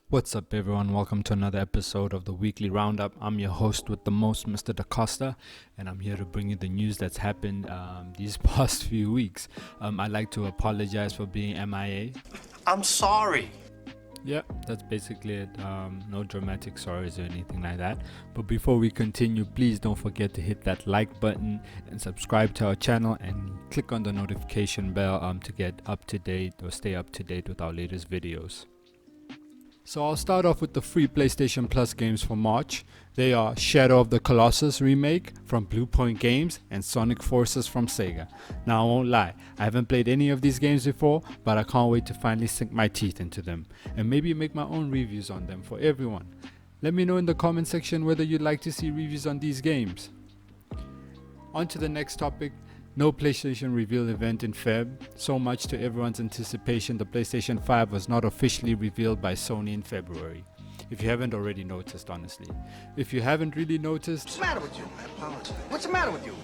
What's up, everyone? Welcome to another episode of the Weekly Roundup. I'm your host with the most, Mr. DaCosta, and I'm here to bring you the news that's happened these past few weeks. I'd like to apologize for being MIA. I'm sorry. Yeah, that's basically it. No dramatic sorries or anything like that. But before we continue, please don't forget to hit that like button and subscribe to our channel and click on the notification bell to get up to date or stay up to date with our latest videos. So I'll start off with the free PlayStation Plus games for March. They are Shadow of the Colossus remake from Bluepoint Games and Sonic Forces from Sega. Now I won't lie, I haven't played any of these games before, but I can't wait to finally sink my teeth into them and maybe make my own reviews on them for everyone. Let me know in the comment section whether you'd like to see reviews on these games. On to the next topic. No PlayStation Reveal Event in Feb. So much to everyone's anticipation, the PlayStation 5 was not officially revealed by Sony in February. If you haven't already noticed, honestly. If you haven't really noticed... What's the matter with you? I apologize. What's the matter with you?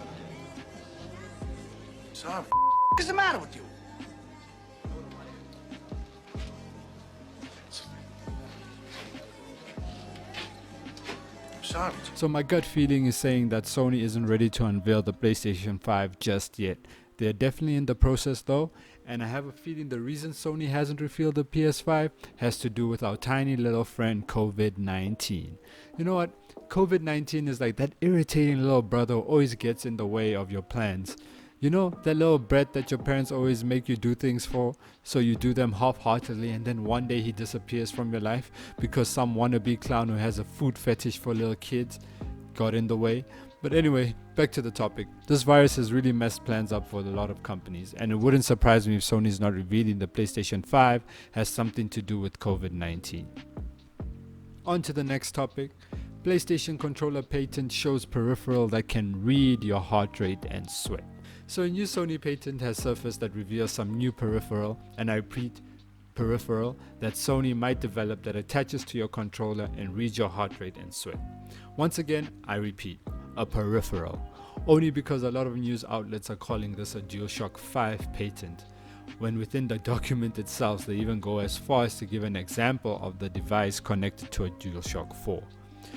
Sorry. What's the matter with you? Sorry. So my gut feeling is saying that Sony isn't ready to unveil the PlayStation 5 just yet. They're definitely in the process though, and I have a feeling the reason Sony hasn't revealed the PS5 has to do with our tiny little friend COVID-19. You know what? COVID-19 is like that irritating little brother who always gets in the way of your plans. You know, that little bread that your parents always make you do things for, so you do them half-heartedly and then one day he disappears from your life because some wannabe clown who has a food fetish for little kids got in the way. But anyway, back to the topic. This virus has really messed plans up for a lot of companies, and it wouldn't surprise me if Sony's not revealing the PlayStation 5 has something to do with COVID-19. On to the next topic. PlayStation controller patent shows peripheral that can read your heart rate and sweat. So a new Sony patent has surfaced that reveals some new peripheral, and I repeat, peripheral, that Sony might develop that attaches to your controller and reads your heart rate and sweat. Once again, I repeat, a peripheral. Only because a lot of news outlets are calling this a DualShock 5 patent, when within the document itself they even go as far as to give an example of the device connected to a DualShock 4.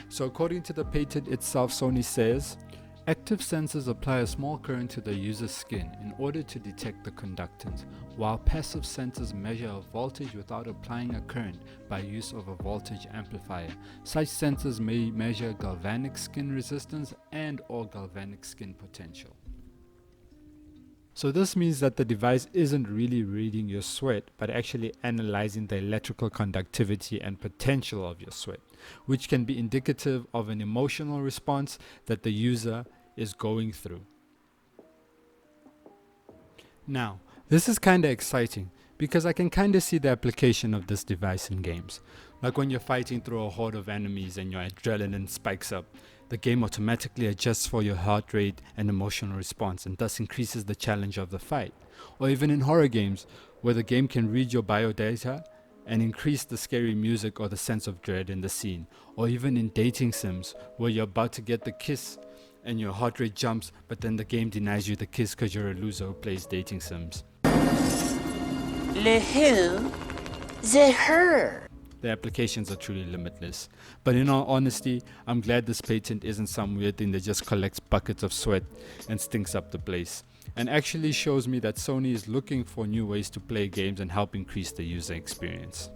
So according to the patent itself, Sony says, active sensors apply a small current to the user's skin in order to detect the conductance, while passive sensors measure a voltage without applying a current by use of a voltage amplifier. Such sensors may measure galvanic skin resistance and or galvanic skin potential. So this means that the device isn't really reading your sweat, but actually analyzing the electrical conductivity and potential of your sweat, which can be indicative of an emotional response that the user is going through. Now, this is kinda exciting because I can kinda see the application of this device in games. Like when you're fighting through a horde of enemies and your adrenaline spikes up, the game automatically adjusts for your heart rate and emotional response and thus increases the challenge of the fight. Or even in horror games, where the game can read your biodata and increase the scary music or the sense of dread in the scene. Or even in dating sims, where you're about to get the kiss and your heart rate jumps, but then the game denies you the kiss because you're a loser who plays dating sims. Le who? The her. The applications are truly limitless. But in all honesty, I'm glad this patent isn't some weird thing that just collects buckets of sweat and stinks up the place, and actually shows me that Sony is looking for new ways to play games and help increase the user experience.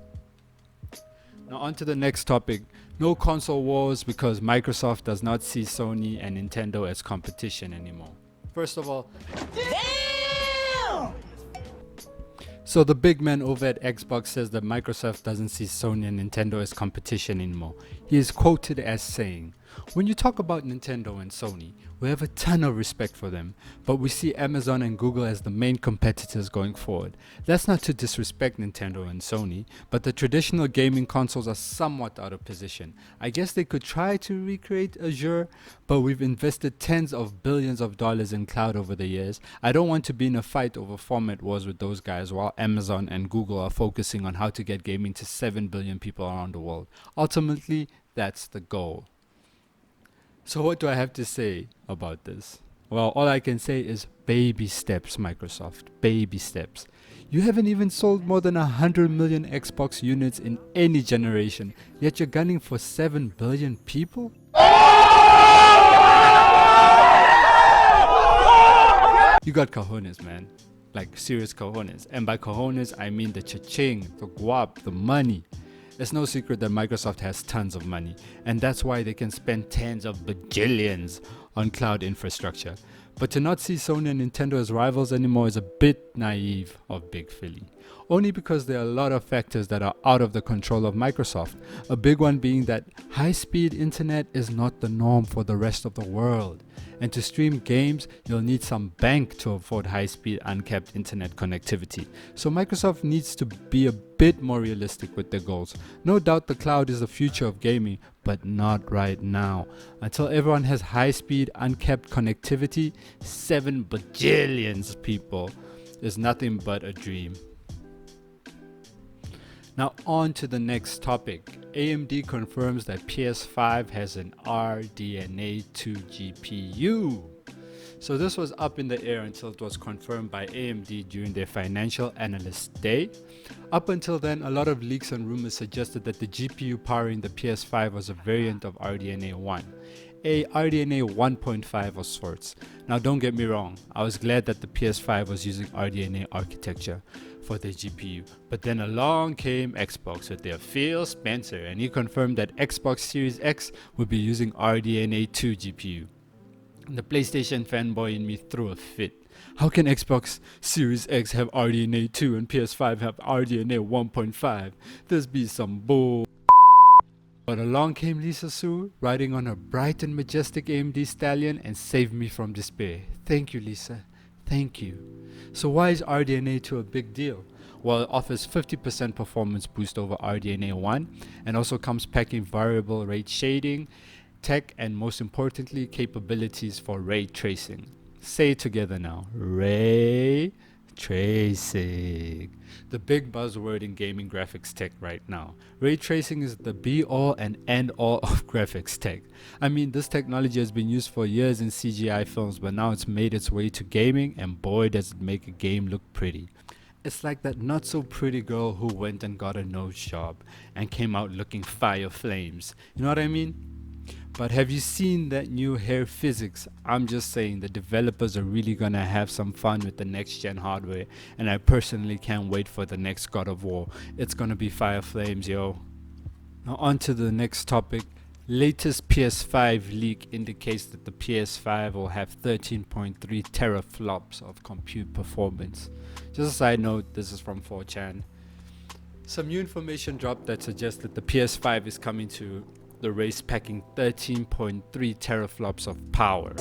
Now on to the next topic. No console wars because Microsoft does not see Sony and Nintendo as competition anymore. First of all, so the big man over at Xbox says that Microsoft doesn't see Sony and Nintendo as competition anymore. He is quoted as saying, "When you talk about Nintendo and Sony, we have a ton of respect for them, but we see Amazon and Google as the main competitors going forward. That's not to disrespect Nintendo and Sony, but the traditional gaming consoles are somewhat out of position. I guess they could try to recreate Azure, but we've invested tens of billions of dollars in cloud over the years. I don't want to be in a fight over format wars with those guys while Amazon and Google are focusing on how to get gaming to 7 billion people around the world. Ultimately, that's the goal." So what do I have to say about this? Well, all I can say is baby steps, Microsoft. Baby steps. You haven't even sold more than 100 million Xbox units in any generation, yet you're gunning for 7 billion people? You got cojones, man. Like serious cojones. And by cojones, I mean the cha-ching, the guap, the money. It's no secret that Microsoft has tons of money, and that's why they can spend tens of bajillions on cloud infrastructure. But to not see Sony and Nintendo as rivals anymore is a bit naive of Big Philly. Only because there are a lot of factors that are out of the control of Microsoft. A big one being that high-speed internet is not the norm for the rest of the world. And to stream games, you'll need some bank to afford high-speed uncapped internet connectivity. So Microsoft needs to be a bit more realistic with their goals. No doubt the cloud is the future of gaming, but not right now. Until everyone has high-speed uncapped connectivity, 7 bajillions people is nothing but a dream. Now on to the next topic. AMD confirms that PS5 has an RDNA 2 GPU. So this was up in the air until it was confirmed by AMD during their financial analyst day. Up until then, a lot of leaks and rumors suggested that the GPU powering the PS5 was a variant of RDNA 1, a RDNA 1.5 of sorts. Now don't get me wrong, I was glad that the PS5 was using RDNA architecture for their GPU, but then along came Xbox with their Phil Spencer, and he confirmed that Xbox Series X would be using RDNA 2 GPU. The PlayStation fanboy in me threw a fit. How can Xbox Series X have RDNA 2 and PS5 have RDNA 1.5? This be some bull. But along came Lisa Su, riding on her bright and majestic AMD stallion, and saved me from despair. Thank you, Lisa. Thank you. So why is RDNA 2 a big deal? Well, it offers 50% performance boost over RDNA 1 and also comes packing variable rate shading, tech, and most importantly, capabilities for ray tracing. Say it together now. Ray tracing. The big buzzword in gaming graphics tech right now. Ray tracing is the be-all and end-all of graphics tech. I mean, this technology has been used for years in CGI films, but now it's made its way to gaming, and boy does it make a game look pretty. It's like that not so pretty girl who went and got a nose job and came out looking fire flames. You know what I mean? But have you seen that new hair physics? I'm just saying the developers are really gonna have some fun with the next gen hardware, and I personally can't wait for the next God of War. It's gonna be fire flames, yo. Now on to the next topic. Latest PS5 leak indicates that the PS5 will have 13.3 teraflops of compute performance. Just a side note, this is from 4chan. Some new information dropped that suggests that the PS5 is coming to the race packing 13.3 teraflops of power.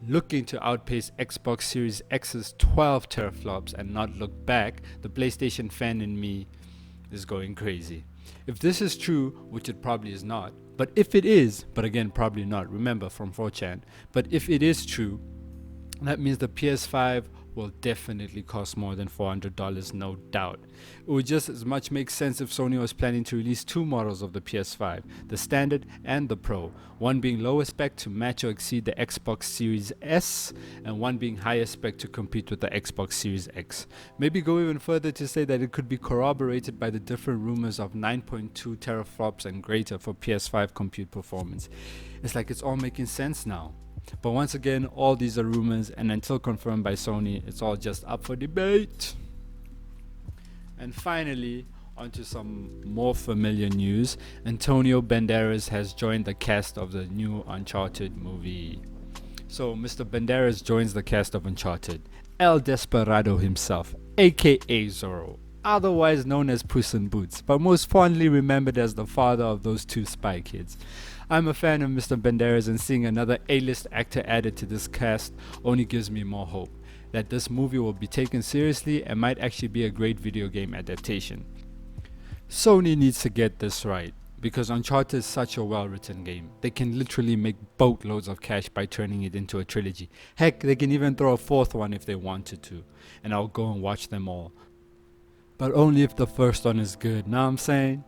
Looking to outpace Xbox Series X's 12 teraflops and not look back, the PlayStation fan in me is going crazy. If this is true, which it probably is not, but if it is, but again probably not, remember from 4chan, but if it is true, that means the PS5 will definitely cost more than $400, no doubt. It would just as much make sense if Sony was planning to release two models of the PS5, the Standard and the Pro, one being lower spec to match or exceed the Xbox Series S, and one being higher spec to compete with the Xbox Series X. Maybe go even further to say that it could be corroborated by the different rumors of 9.2 teraflops and greater for PS5 compute performance. It's like it's all making sense now. But once again, all these are rumors, and until confirmed by Sony, it's all just up for debate. And finally, onto some more familiar news. Antonio Banderas has joined the cast of the new Uncharted movie. So Mr. Banderas joins the cast of Uncharted. El Desperado himself, aka Zorro, otherwise known as Puss in Boots, but most fondly remembered as the father of those two spy kids. I'm a fan of Mr. Banderas, and seeing another A-list actor added to this cast only gives me more hope that this movie will be taken seriously and might actually be a great video game adaptation. Sony needs to get this right, because Uncharted is such a well-written game. They can literally make boatloads of cash by turning it into a trilogy. Heck, they can even throw a fourth one if they wanted to, and I'll go and watch them all. But only if the first one is good, know what I'm saying?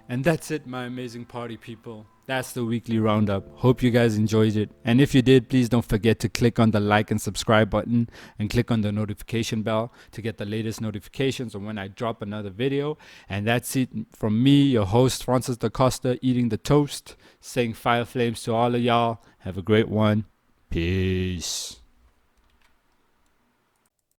And that's it, my amazing party people. That's the weekly roundup. Hope you guys enjoyed it. And if you did, please don't forget to click on the like and subscribe button and click on the notification bell to get the latest notifications on when I drop another video. And that's it from me, your host, Francis Da Costa, eating the toast, saying fire flames to all of y'all. Have a great one. Peace.